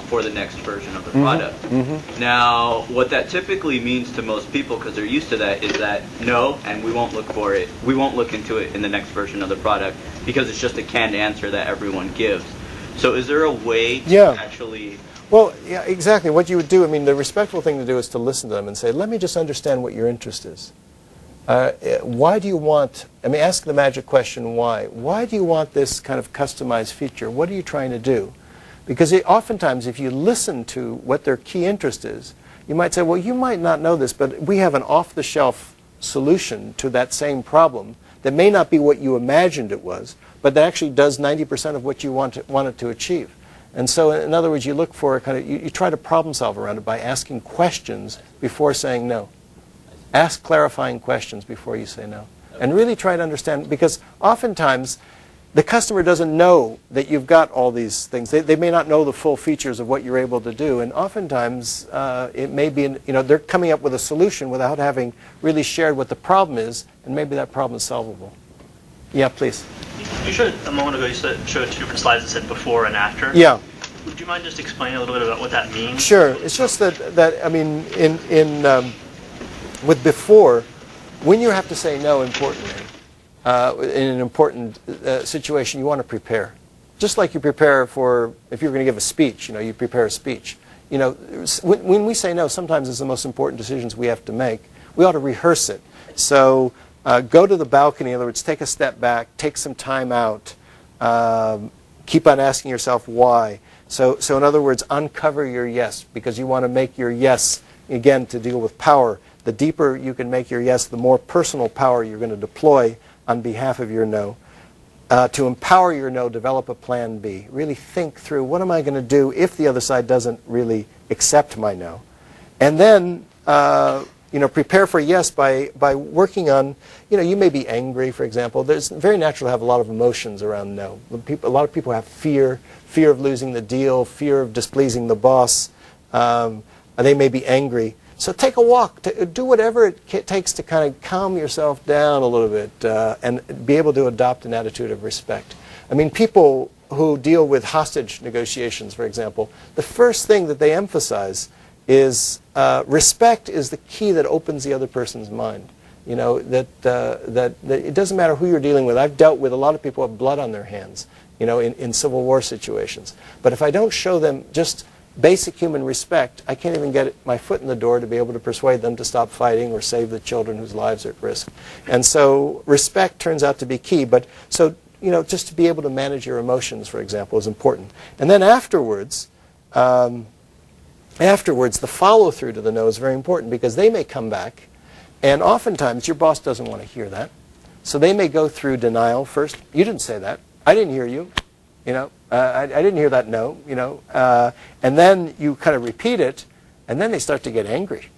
for the next version of the product. Mm-hmm. Now, what that typically means to most people, because they're used to that, is that no, and we won't look for it. We won't look into it in the next version of the product because it's just a canned answer that everyone gives. So is there a way to actually... Well, yeah, exactly. What you would do, I mean, the respectful thing to do is to listen to them and say, let me just understand what your interest is. Why do you want, ask the magic question, why? Why do you want this kind of customized feature? What are you trying to do? Because oftentimes, if you listen to what their key interest is, you might say, well, you might not know this, but we have an off-the-shelf solution to that same problem that may not be what you imagined it was, but that actually does 90% of what you want it to achieve. And so, in other words, you look for you try to problem solve around it by asking questions before saying no. Ask clarifying questions before you say no. And really try to understand, because oftentimes the customer doesn't know that you've got all these things. They may not know the full features of what you're able to do, and oftentimes it may be, they're coming up with a solution without having really shared what the problem is, and maybe that problem is solvable. Yeah, please. You showed, a moment ago, you showed two different slides that said before and after. Yeah. Would you mind just explaining a little bit about what that means? Sure. It's just that with before, when you have to say no importantly, in an important situation, you want to prepare. Just like you prepare for, if you're going to give a speech, you prepare a speech. When we say no, sometimes it's the most important decisions we have to make. We ought to rehearse it. So go to the balcony, in other words, take a step back, take some time out, keep on asking yourself why. So in other words, uncover your yes, because you want to make your yes, again, to deal with power. The deeper you can make your yes, the more personal power you're going to deploy on behalf of your no. To empower your no, develop a plan B. Really think through, what am I going to do if the other side doesn't really accept my no? And then, prepare for yes by working on, you may be angry, for example. It's very natural to have a lot of emotions around no. A lot of people have fear of losing the deal, fear of displeasing the boss. They may be angry. So take a walk, do whatever it takes to kind of calm yourself down a little bit and be able to adopt an attitude of respect. People who deal with hostage negotiations, for example, the first thing that they emphasize is respect is the key that opens the other person's mind. That it doesn't matter who you're dealing with. I've dealt with a lot of people who have blood on their hands, in Civil War situations. But if I don't show them just basic human respect, I can't even get my foot in the door to be able to persuade them to stop fighting or save the children whose lives are at risk. And so respect turns out to be key. But so, just to be able to manage your emotions, for example, is important. And then afterwards, the follow-through to the no is very important, because they may come back, and oftentimes your boss doesn't want to hear that. So they may go through denial first. You didn't say that. I didn't hear you. I didn't hear that no, and then you kind of repeat it, and then they start to get angry.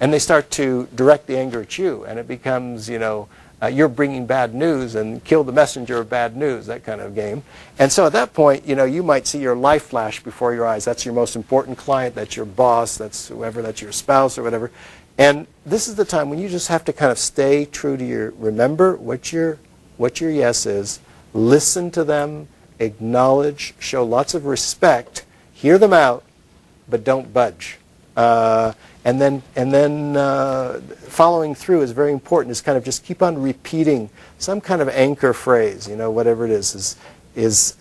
And they start to direct the anger at you, and it becomes, you're bringing bad news and kill the messenger of bad news, that kind of game. And so at that point, you might see your life flash before your eyes. That's your most important client, that's your boss, that's whoever, that's your spouse or whatever. And this is the time when you just have to kind of stay true to remember what your yes is, listen to them, acknowledge, show lots of respect, hear them out, but don't budge. And then following through is very important. Is kind of just keep on repeating some kind of anchor phrase. Whatever it is just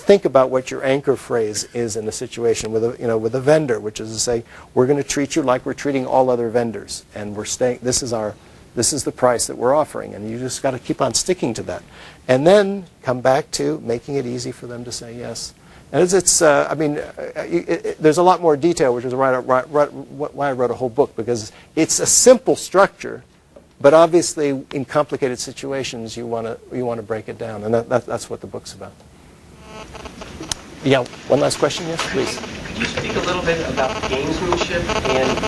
think about what your anchor phrase is in a situation with a vendor, which is to say, we're going to treat you like we're treating all other vendors, and we're staying. This is the price that we're offering, and you just got to keep on sticking to that, and then come back to making it easy for them to say yes. And there's a lot more detail, which is why I wrote a whole book, because it's a simple structure, but obviously in complicated situations you want to break it down, and that's what the book's about. Yeah, one last question, yes, please. Could you speak a little bit about gamesmanship and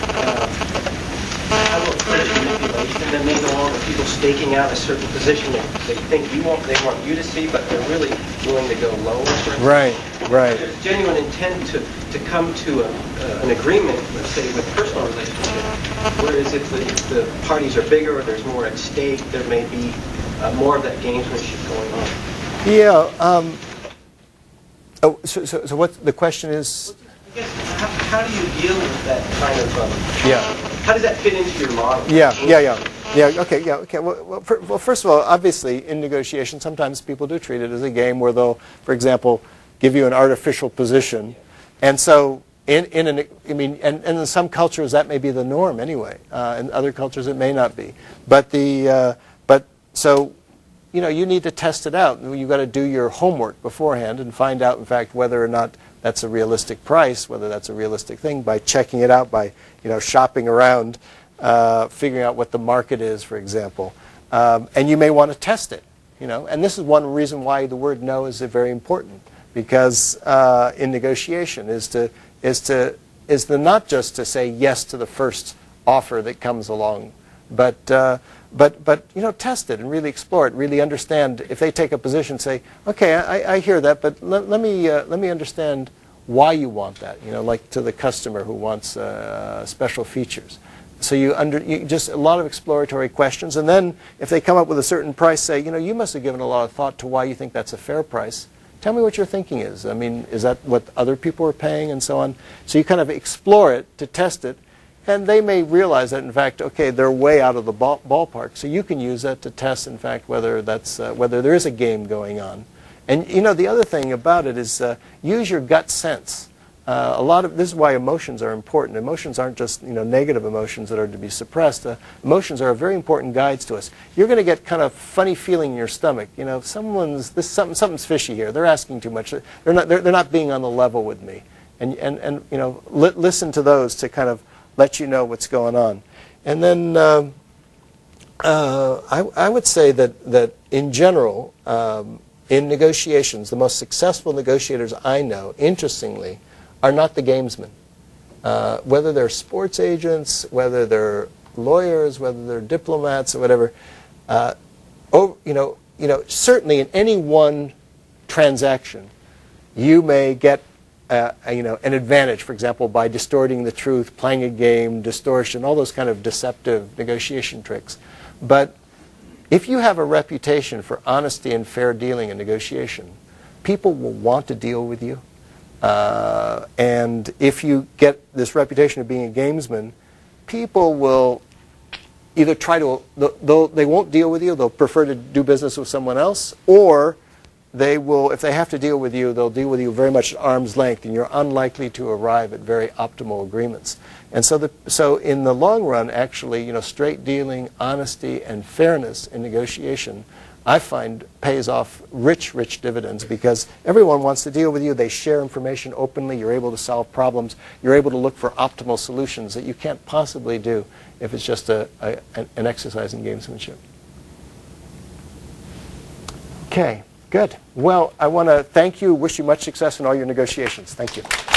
how to approach manipulation that may go on with people staking out a certain position that they think they want you to see, but they're really willing to go lower? Right. There's genuine intent to come to an agreement, let's say, with personal relationship, whereas if the parties are bigger or there's more at stake, there may be more of that gamesmanship going on. Yeah. So what the question is? I guess, how do you deal with that kind of? How does that fit into your model? Yeah. Okay. Well, first of all, obviously, in negotiation, sometimes people do treat it as a game where they'll, for example, give you an artificial position, and so and in some cultures that may be the norm anyway. In other cultures it may not be. But you need to test it out. You've got to do your homework beforehand and find out, in fact, whether or not that's a realistic price, whether that's a realistic thing, by checking it out, by shopping around, figuring out what the market is, for example. And you may want to test it. And this is one reason why the word no is very important, because in negotiation is to not just to say yes to the first offer that comes along, but test it and really explore it, really understand. If they take a position, say, okay, I hear that, but let me understand why you want that. Like to the customer who wants special features. So you just a lot of exploratory questions, and then if they come up with a certain price, say, you must have given a lot of thought to why you think that's a fair price. Tell me what your thinking is. I mean, is that what other people are paying, and so on? So you kind of explore it to test it. And they may realize that, in fact, okay, they're way out of the ballpark. So you can use that to test, in fact, whether there is a game going on. And the other thing about it is use your gut sense. This is why emotions are important. Emotions aren't just negative emotions that are to be suppressed. Emotions are very important guides to us. You're going to get kind of funny feeling in your stomach. Something's fishy here. They're asking too much. They're not being on the level with me. And listen to those to kind of let you know what's going on. And then I would say that in general, in negotiations, the most successful negotiators I know, interestingly, are not the gamesmen. Whether they're sports agents, whether they're lawyers, whether they're diplomats or whatever, certainly in any one transaction, you may get an advantage, for example, by distorting the truth, playing a game, distortion, all those kind of deceptive negotiation tricks. But if you have a reputation for honesty and fair dealing in negotiation, people will want to deal with you. And if you get this reputation of being a gamesman, people will either they won't deal with you, they'll prefer to do business with someone else, or they will, if they have to deal with you, they'll deal with you very much at arm's length, and you're unlikely to arrive at very optimal agreements. And so in the long run, actually, straight dealing, honesty, and fairness in negotiation, I find pays off rich dividends, because everyone wants to deal with you. They share information openly. You're able to solve problems. You're able to look for optimal solutions that you can't possibly do if it's just an exercise in gamesmanship. Okay. Good. Well, I want to thank you, wish you much success in all your negotiations. Thank you.